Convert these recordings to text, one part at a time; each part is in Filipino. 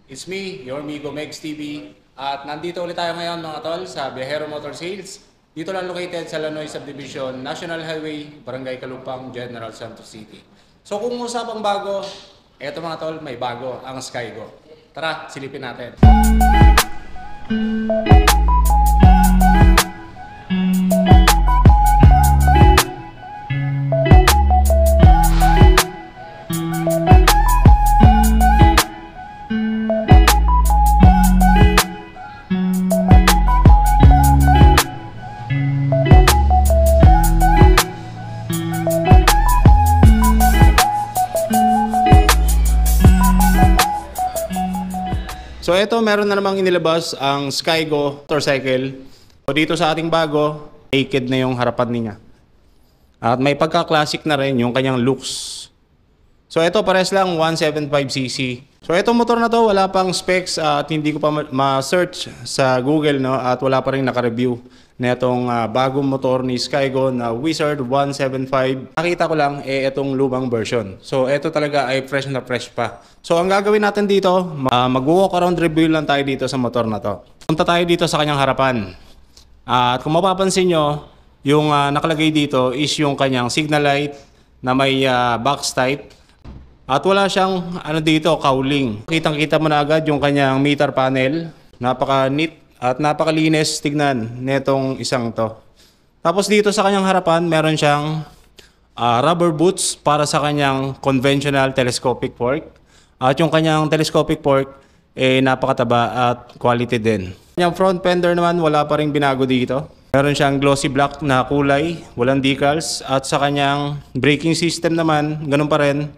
It's me, your amigo Megs TV. At nandito ulit tayo ngayon mga tol sa Viajero Motor Sales. Dito lang located sa Lanoy Subdivision, National Highway, Barangay Kalupang, General Santos City. So kung usapang bago, eto mga tol, may bago, ang Skygo. Tara, silipin natin. So ito, meron na namang inilabas ang Skygo motorcycle. So dito sa ating bago, naked na yung harapan niya. At may pagka-classic na rin yung kanyang looks. So ito pares lang 175cc. So itong motor na to wala pang specs at hindi ko pa ma-search sa Google, no, at wala pa rin naka-review na itong bagong motor ni Skygo na Wizard 175. Nakita ko lang itong lumang version. So ito talaga ay fresh na fresh pa. So ang gagawin natin dito, mag-walk around review lang tayo dito sa motor na to. Punta tayo dito sa kanyang harapan. At kung mapapansin nyo, yung nakalagay dito is yung kanyang signal light na may box type. At wala siyang dito, cowling. Kitang-kita mo na agad yung kanyang meter panel. Napaka-neat at napakalinis tignan netong isang to. Tapos dito sa kanyang harapan, meron siyang rubber boots para sa kanyang conventional telescopic fork. At yung kanyang telescopic fork napakataba at quality din. Yung front fender naman wala pa ring binago dito. Meron siyang glossy black na kulay, walang decals. At sa kanyang braking system naman, ganun pa rin.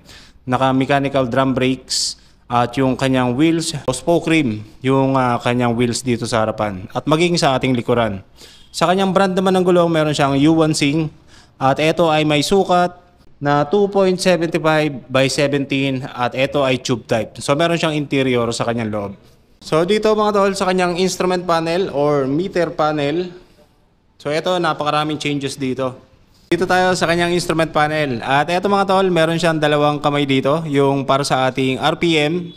Naka-mechanical drum brakes at yung kanyang wheels, spoke rim yung kanyang wheels dito sa harapan at maging sa ating likuran. Sa kanyang brand naman ng gulong, meron siyang U1 Sing at ito ay may sukat na 2.75 by 17 at ito ay tube type. So meron siyang interior sa kanyang loob. So dito mga tol, sa kanyang instrument panel or meter panel, so ito napakaraming changes dito. Dito tayo sa kanyang instrument panel. At eto mga tol, meron siyang dalawang kamay dito. Yung para sa ating RPM.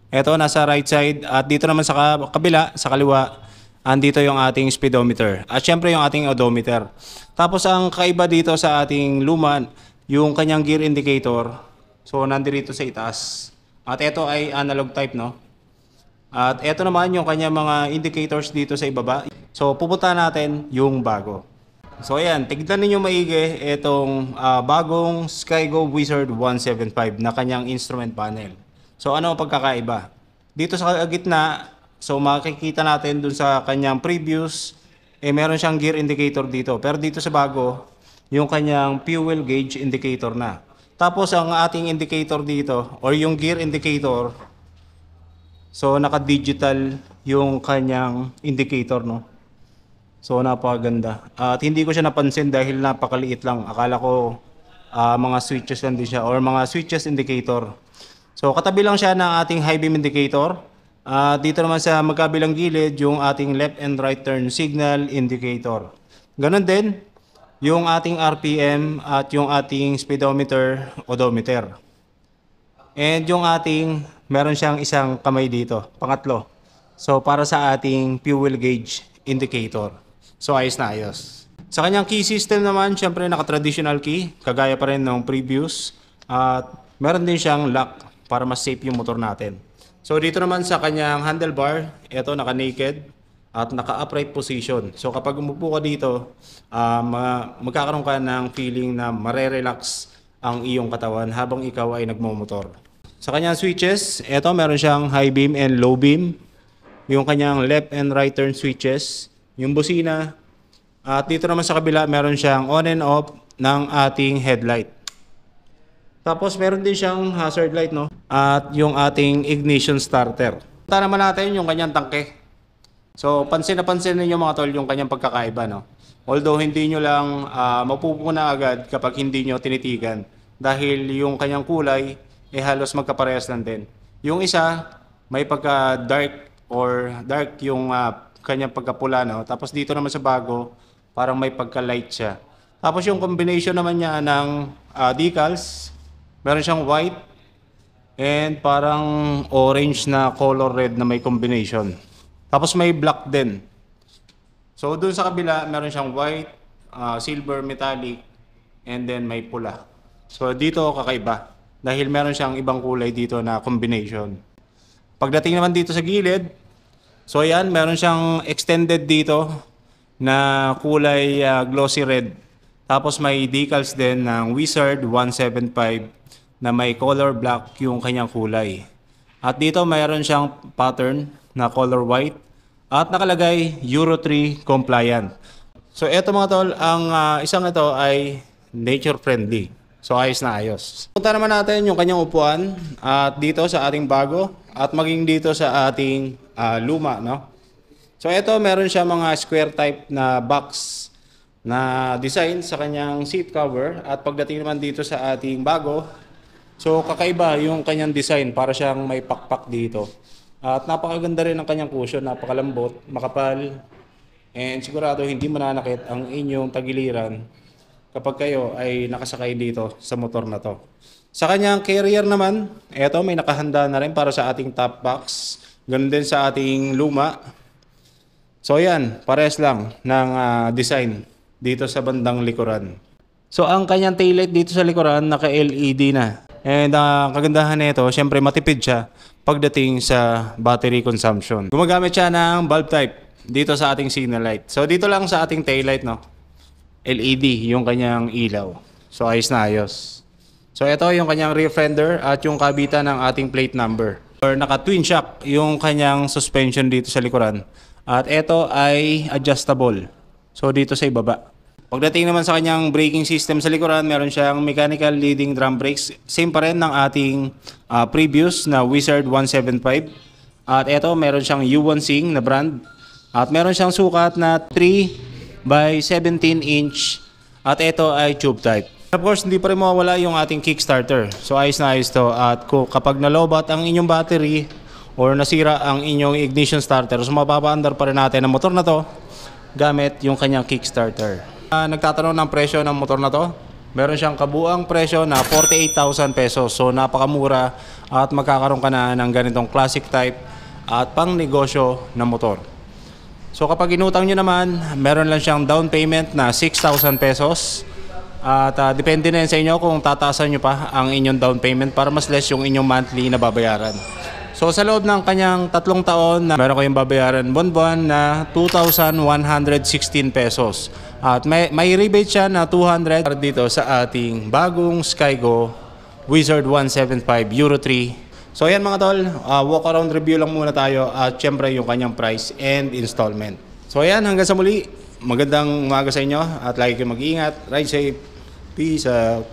Eto nasa right side. At dito naman sa kabila, sa kaliwa, andito yung ating speedometer. At syempre yung ating odometer. Tapos ang kaiba dito sa ating luma, yung kanyang gear indicator. So nandito sa itaas. At eto ay analog type, no? At eto naman yung kanyang mga indicators dito sa ibaba. So pupunta natin yung bago. So ayan, tignan ninyo maigi itong bagong Skygo Wizard 175 na kanyang instrument panel. So ano ang pagkakaiba? Dito sa gitna, so makikita natin dun sa kanyang previous, meron siyang gear indicator dito. Pero dito sa bago, yung kanyang fuel gauge indicator na. Tapos ang ating indicator dito, or yung gear indicator, so naka-digital yung kanyang indicator, no? So napakaganda. At hindi ko siya napansin dahil napakaliit lang. Akala ko mga switches lang din siya or mga switches indicator. So katabi lang siya ng ating high beam indicator. Dito naman sa magkabilang gilid yung ating left and right turn signal indicator. Ganon din yung ating RPM at yung ating speedometer, odometer. And yung ating meron siyang isang kamay dito, pangatlo. So para sa ating fuel gauge indicator. So ayos na ayos. Sa kanyang key system naman, syempre naka-traditional key, kagaya pa rin ng previous. At meron din siyang lock para mas safe yung motor natin. So dito naman sa kanyang handlebar, ito naka-naked at naka-upright position. So kapag umupo ka dito, magkakaroon ka ng feeling na marerelax ang iyong katawan habang ikaw ay nagmumotor. Sa kanyang switches, ito meron siyang high beam and low beam. Yung kanyang left and right turn switches. Yung busina. At dito naman sa kabila, meron siyang on and off ng ating headlight. Tapos meron din siyang hazard light, no? At yung ating ignition starter. Punta naman natin yung kanyang tangke. So pansin na pansin ninyo mga tol yung kanyang pagkakaiba, no? Although hindi nyo lang mapupuna agad kapag hindi nyo tinitigan. Dahil yung kanyang kulay halos magkaparehas lang din. Yung isa may pagka dark or dark yung kanyang pagkapula, no? Tapos dito naman sa bago, parang may pagka-light siya. Tapos yung combination naman niya ng decals, meron siyang white and parang orange na color red na may combination. Tapos may black din. So dun sa kabila, meron siyang white, silver, metallic, and then may pula. So dito kakaiba dahil meron siyang ibang kulay dito na combination. Pagdating naman dito sa gilid, so ayan, meron siyang extended dito na kulay glossy red. Tapos may decals din ng Wizard 175 na may color black yung kanyang kulay. At dito mayroon siyang pattern na color white at nakalagay Euro 3 compliant. So eto mga tol, ang isang ito ay nature friendly. So ayos na ayos. Punta naman natin yung kanyang upuan at dito sa ating bago at maging dito sa ating luma, no? So ito meron siya mga square type na box na design sa kanyang seat cover at pagdating naman dito sa ating bago, so kakaiba yung kanyang design para siyang may pakpak dito. At napakaganda rin ang kanyang cushion, napakalambot, makapal, and sigurado hindi mananakit ang inyong tagiliran kapag kayo ay nakasakay dito sa motor na to. Sa kanyang carrier naman, eto may nakahanda na rin para sa ating top box. Ganun din sa ating luma. So yan, pares lang ng design dito sa bandang likuran. So ang kanyang taillight dito sa likuran naka-LED na. And kagandahan nito, syempre matipid siya pagdating sa battery consumption. Gumagamit siya ng bulb type dito sa ating signal light. So dito lang sa ating taillight, no, LED yung kanyang ilaw. So ayos na ayos. So ito yung kanyang rear fender at yung kabitan ng ating plate number. Or naka twin shock yung kanyang suspension dito sa likuran. At ito ay adjustable. So dito sa ibaba. Pagdating naman sa kanyang braking system sa likuran, meron siyang mechanical leading drum brakes. Same pa rin ng ating previous na Wizard 175. At ito, meron siyang U1 Sing na brand. At meron siyang sukat na 3 by 17 inch. At ito ay tube type. Of course, hindi pa rin mawawala yung ating kickstarter. So ayos na ayos to. At kapag nalobat ang inyong battery or nasira ang inyong ignition starter, so mapapaandar pa rin natin ang motor na to gamit yung kanyang kickstarter. Nagtatanong ng presyo ng motor na to. Meron siyang kabuang presyo na 48,000 pesos. So napakamura at magkakaroon ka na ng ganitong classic type at pang negosyo na motor. So kapag inutang nyo naman, meron lang siyang down payment na 6,000 pesos. At depende na sa inyo kung tataasan nyo pa ang inyong down payment para mas less yung inyong monthly na babayaran. So sa loob ng kanyang 3 taon, meron kayong babayaran buwan-buwan na 2,116 pesos. At may rebate siya na 200 dito sa ating bagong Skygo Wizard 175 Euro 3. So ayan mga tol, walk around review lang muna tayo at syempre yung kanyang price and installment. So ayan, hanggang sa muli, magandang umaga sa inyo at lagi kayong mag-iingat, ride safe, peace out.